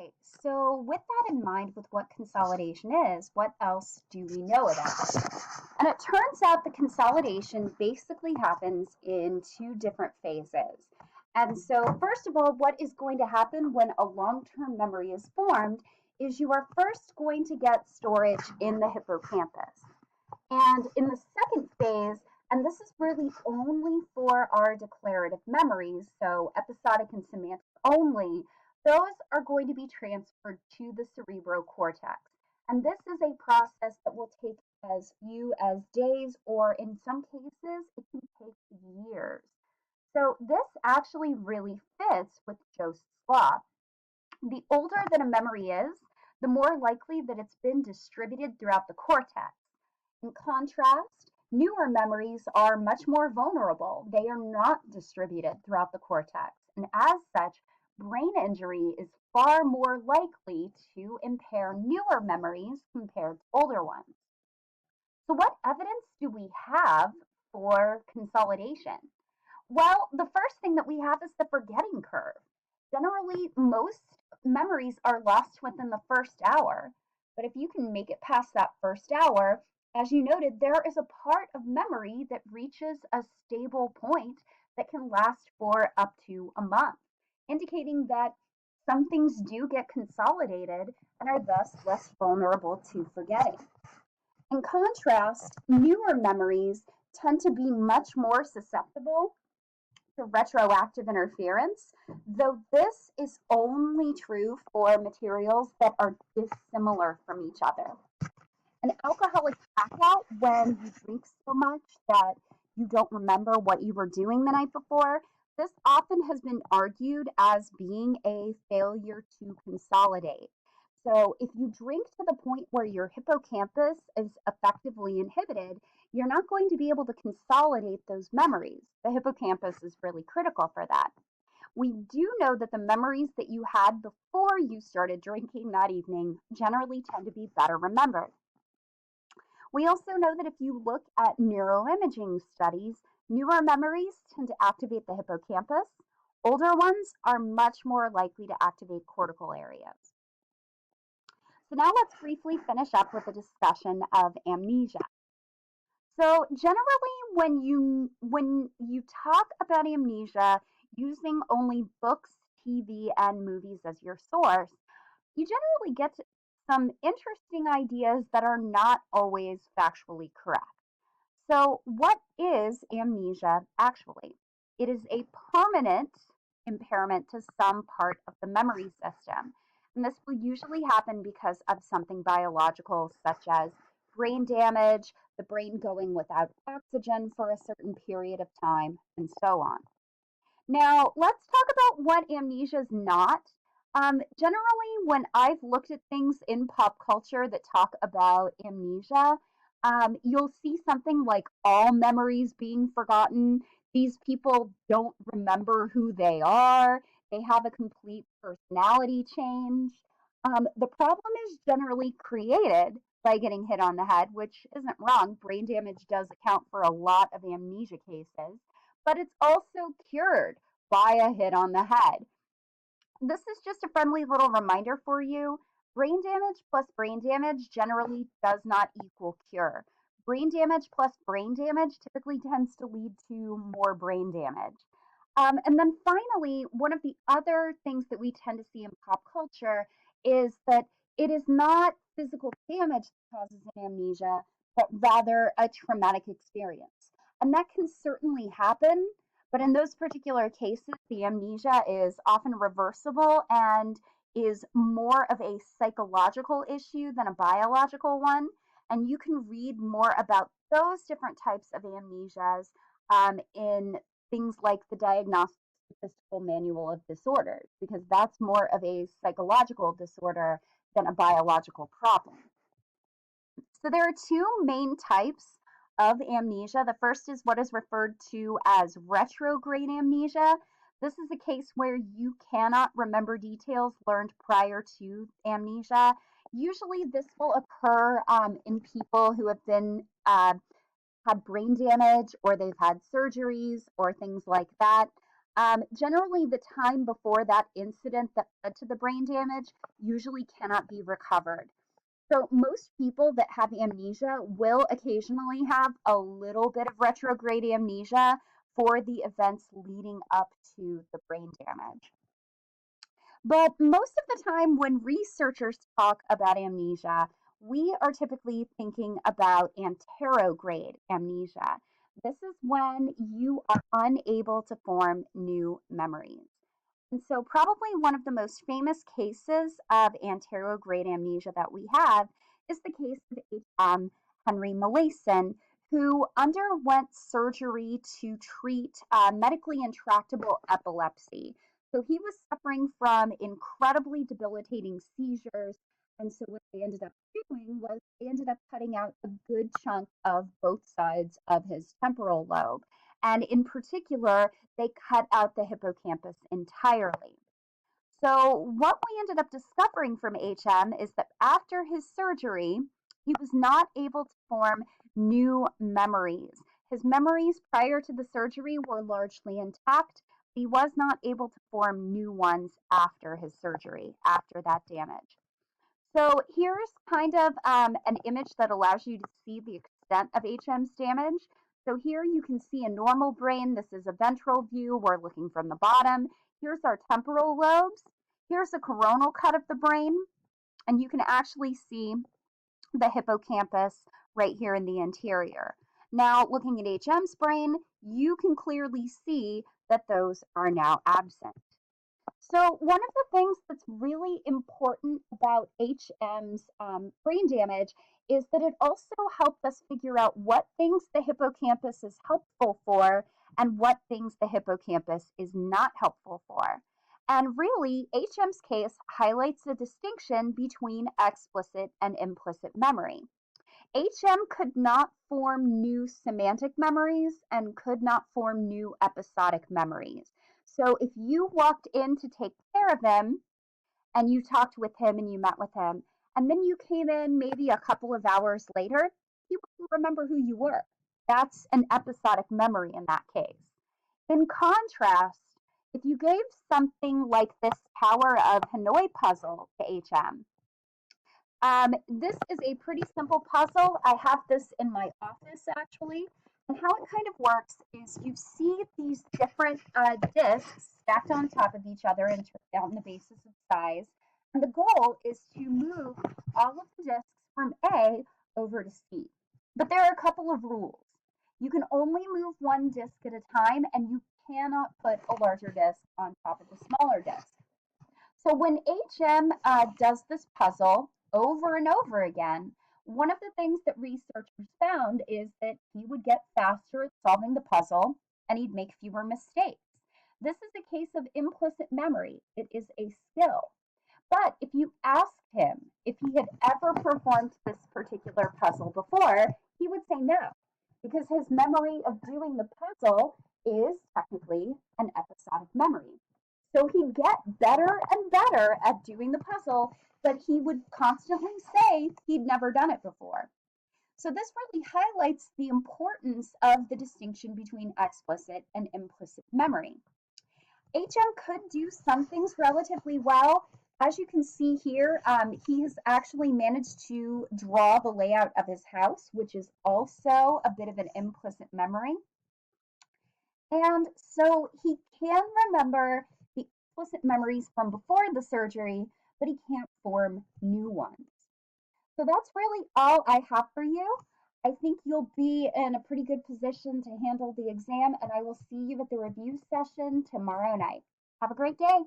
Okay, so with that in mind, with what consolidation is, what else do we know about it? And it turns out the consolidation basically happens in two different phases. And so, first of all, what is going to happen when a long term memory is formed is you are first going to get storage in the hippocampus. And in the second phase, and this is really only for our declarative memories, so episodic and semantic only, those are going to be transferred to the cerebrocortex. And this is a process that will take as few as days, or in some cases, it can take years. So this actually really fits with Jost's law. The older that a memory is, the more likely that it's been distributed throughout the cortex. In contrast, newer memories are much more vulnerable. They are not distributed throughout the cortex, and as such, brain injury is far more likely to impair newer memories compared to older ones. So, what evidence do we have for consolidation? Well, the first thing that we have is the forgetting curve. Generally, most memories are lost within the first hour, but if you can make it past that first hour, as you noted, there is a part of memory that reaches a stable point that can last for up to a month, indicating that some things do get consolidated and are thus less vulnerable to forgetting. In contrast, newer memories tend to be much more susceptible to retroactive interference, though this is only true for materials that are dissimilar from each other. An alcoholic blackout, when you drink so much that you don't remember what you were doing the night before, this often has been argued as being a failure to consolidate. So, if you drink to the point where your hippocampus is effectively inhibited, you're not going to be able to consolidate those memories. The hippocampus is really critical for that. We do know that the memories that you had before you started drinking that evening generally tend to be better remembered. We also know that if you look at neuroimaging studies, newer memories tend to activate the hippocampus. Older ones are much more likely to activate cortical areas. So now let's briefly finish up with a discussion of amnesia. So generally when you talk about amnesia using only books, TV, and movies as your source, you generally get some interesting ideas that are not always factually correct. So, what is amnesia actually? It is a permanent impairment to some part of the memory system. And this will usually happen because of something biological, such as brain damage, the brain going without oxygen for a certain period of time, and so on. Now, let's talk about what amnesia is not. Generally, when I've looked at things in pop culture that talk about amnesia, you'll see something like all memories being forgotten. These people don't remember who they are. They have a complete personality change. The problem is generally created by getting hit on the head, which isn't wrong. Brain damage does account for a lot of amnesia cases, but it's also cured by a hit on the head. This is just a friendly little reminder for you. Brain damage plus brain damage generally does not equal cure. Brain damage plus brain damage typically tends to lead to more brain damage. And then finally, one of the other things that we tend to see in pop culture is that it is not physical damage that causes an amnesia, but rather a traumatic experience. And that can certainly happen, but in those particular cases, the amnesia is often reversible and is more of a psychological issue than a biological one. And you can read more about those different types of amnesias in things like the Diagnostic Statistical Manual of Disorders, because that's more of a psychological disorder than a biological problem. So there are two main types of amnesia. The first is what is referred to as retrograde amnesia. This is a case where you cannot remember details learned prior to amnesia. Usually, this will occur in people who have been had brain damage or they've had surgeries or things like that. Generally, the time before that incident that led to the brain damage usually cannot be recovered. So, most people that have amnesia will occasionally have a little bit of retrograde amnesia for the events leading up to the brain damage. But most of the time, when researchers talk about amnesia, we are typically thinking about anterograde amnesia. This is when you are unable to form new memories. And so, probably one of the most famous cases of anterograde amnesia that we have is the case of Henry Molaison, who underwent surgery to treat medically intractable epilepsy. So, he was suffering from incredibly debilitating seizures. And so, what they ended up doing was they ended up cutting out a good chunk of both sides of his temporal lobe. And in particular, they cut out the hippocampus entirely. So, what we ended up discovering from HM is that after his surgery, he was not able to form new memories. His memories prior to the surgery were largely intact. He was not able to form new ones after his surgery, after that damage. So here's kind of an image that allows you to see the extent of HM's damage. So here you can see a normal brain. This is a ventral view. We're looking from the bottom. Here's our temporal lobes. Here's a coronal cut of the brain. And you can actually see the hippocampus right here in the interior. Now, looking at HM's brain, you can clearly see that those are now absent. So, one of the things that's really important about HM's brain damage is that it also helped us figure out what things the hippocampus is helpful for and what things the hippocampus is not helpful for. And really, HM's case highlights the distinction between explicit and implicit memory. HM could not form new semantic memories and could not form new episodic memories. So if you walked in to take care of him and you talked with him and you met with him, and then you came in maybe a couple of hours later, he wouldn't remember who you were. That's an episodic memory in that case. In contrast, if you gave something like this Tower of Hanoi puzzle to HM, this is a pretty simple puzzle. I have this in my office actually. And how it kind of works is you see these different discs stacked on top of each other and on the basis of size. And the goal is to move all of the discs from A over to C. But there are a couple of rules. You can only move one disc at a time, and you cannot put a larger disc on top of the smaller disc. So when HM does this puzzle over and over again, one of the things that researchers found is that he would get faster at solving the puzzle and he'd make fewer mistakes. This is a case of implicit memory. It is a skill. But if you asked him if he had ever performed this particular puzzle before, he would say no, because his memory of doing the puzzle is technically an episodic memory. So he'd get better and better at doing the puzzle, but he would constantly say he'd never done it before. So this really highlights the importance of the distinction between explicit and implicit memory. HM could do some things relatively well. As you can see here, he has actually managed to draw the layout of his house, which is also a bit of an implicit memory. And so he can remember the explicit memories from before the surgery, but he can't form new ones. So that's really all I have for you. I think you'll be in a pretty good position to handle the exam, and I will see you at the review session tomorrow night. Have a great day.